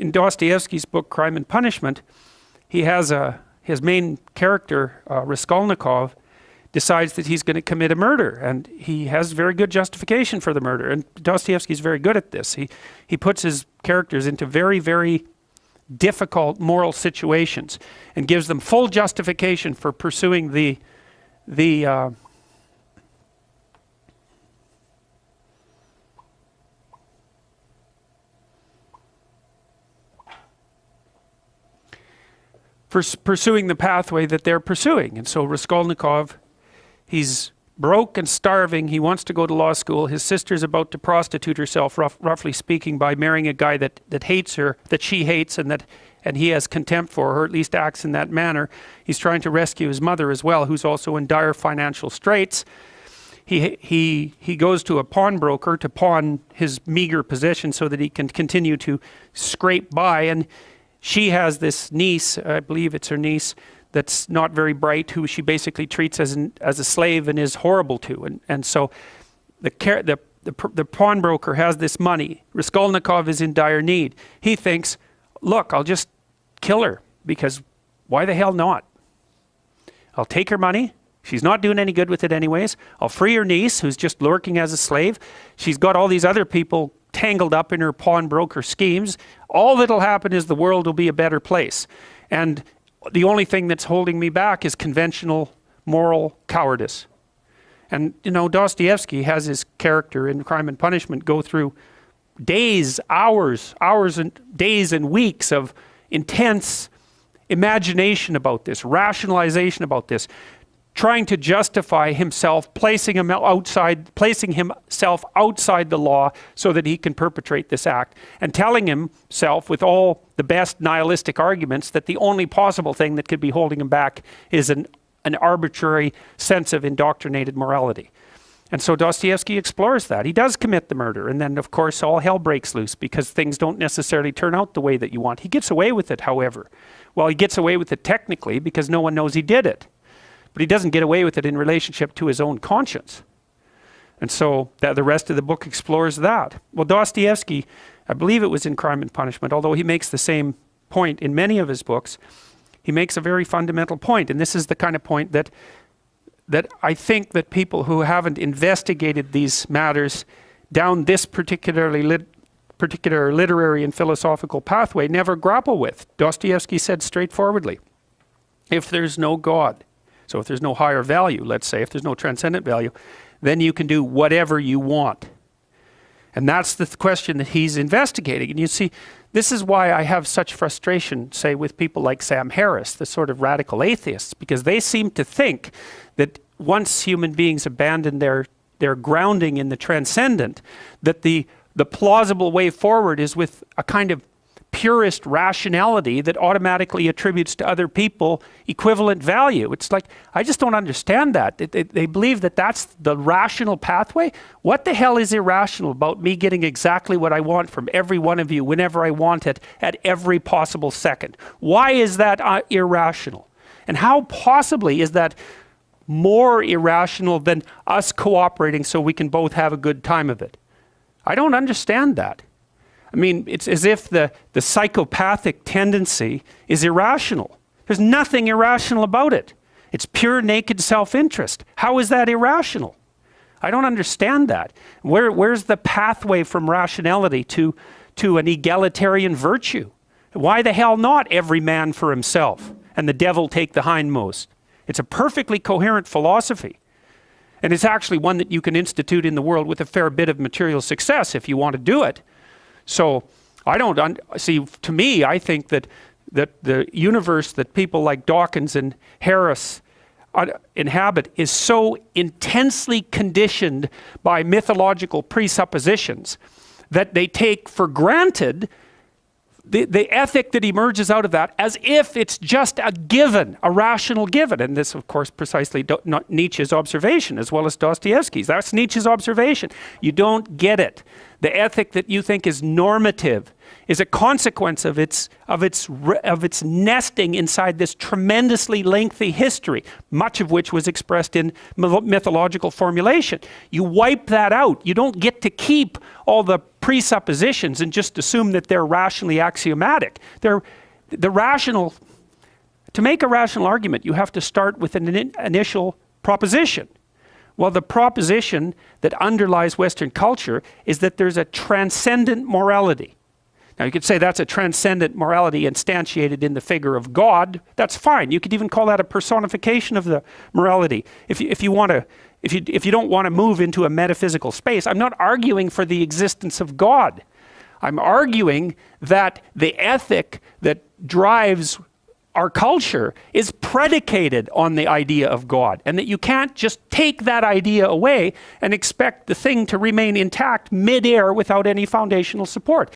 in Dostoevsky's book, Crime and Punishment, he has his main character, Raskolnikov, decides that he's going to commit a murder, and he has very good justification for the murder. And Dostoevsky's very good at this. He puts his characters into very, very difficult moral situations and gives them full justification for pursuing the pursuing the pathway that they're pursuing. And so Raskolnikov, he's broke and starving. He wants to go to law school. His sister's about to prostitute herself, roughly speaking, by marrying a guy that hates her, that she hates, and he has contempt for her, at least acts in that manner. He's trying to rescue his mother as well, who's also in dire financial straits. He goes to a pawnbroker to pawn his meager possession so that he can continue to scrape by. And she has this niece, I believe it's her niece, that's not very bright, who she basically treats as a slave and is horrible to. And so the pawnbroker has this money. Raskolnikov is in dire need. He thinks, look, I'll just kill her, because why the hell not? I'll take her money. She's not doing any good with it anyways. I'll free her niece, who's just lurking as a slave. She's got all these other people tangled up in her pawnbroker schemes. All that'll happen is the world will be a better place. And the only thing that's holding me back is conventional moral cowardice. And, you know, Dostoevsky has his character in Crime and Punishment go through days, hours and days and weeks of intense imagination about this, rationalization about this, trying to justify himself, placing himself outside the law so that he can perpetrate this act, and telling himself with all the best nihilistic arguments that the only possible thing that could be holding him back is an arbitrary sense of indoctrinated morality. And so Dostoevsky explores that. He does commit the murder, and then of course all hell breaks loose because things don't necessarily turn out the way that you want. He gets away with it, however. Well, he gets away with it technically because no one knows he did it. But he doesn't get away with it in relationship to his own conscience. And so the rest of the book explores that. Well, Dostoevsky, I believe it was in Crime and Punishment, although he makes the same point in many of his books, he makes a very fundamental point. And this is the kind of point that I think that people who haven't investigated these matters down this particular literary and philosophical pathway never grapple with. Dostoevsky said straightforwardly, if there's no God, so if there's no higher value, let's say, if there's no transcendent value, then you can do whatever you want. And that's the question that he's investigating. And you see, this is why I have such frustration, say, with people like Sam Harris, the sort of radical atheists, because they seem to think that once human beings abandon their grounding in the transcendent, that the plausible way forward is with a kind of purist rationality that automatically attributes to other people equivalent value. It's like, I just don't understand that. They believe that that's the rational pathway. What the hell is irrational about me getting exactly what I want from every one of you whenever I want it at every possible second? Why is that irrational? And how possibly is that more irrational than us cooperating so we can both have a good time of it? I don't understand that. I mean, it's as if the psychopathic tendency is irrational. There's nothing irrational about it. It's pure naked self-interest. How is that irrational? I don't understand that. Where's the pathway from rationality to an egalitarian virtue? Why the hell not every man for himself and the devil take the hindmost? It's a perfectly coherent philosophy. And it's actually one that you can institute in the world with a fair bit of material success if you want to do it. So I don't see. To me, I think that the universe that people like Dawkins and Harris inhabit is so intensely conditioned by mythological presuppositions that they take for granted the ethic that emerges out of that as if it's just a given, a rational given. And this, of course, precisely not Nietzsche's observation as well as Dostoevsky's. That's Nietzsche's observation. You don't get it. The ethic that you think is normative is a consequence of its nesting inside this tremendously lengthy history, much of which was expressed in mythological formulation. You wipe that out. You don't get to keep all the presuppositions and just assume that they're rationally axiomatic. To make a rational argument, you have to start with an initial proposition. Well, the proposition that underlies Western culture is that there's a transcendent morality. Now, you could say that's a transcendent morality instantiated in the figure of God. That's fine. You could even call that a personification of the morality. If you don't want to move into a metaphysical space, I'm not arguing for the existence of God. I'm arguing that the ethic that drives our culture is predicated on the idea of God, and that you can't just take that idea away and expect the thing to remain intact mid-air without any foundational support.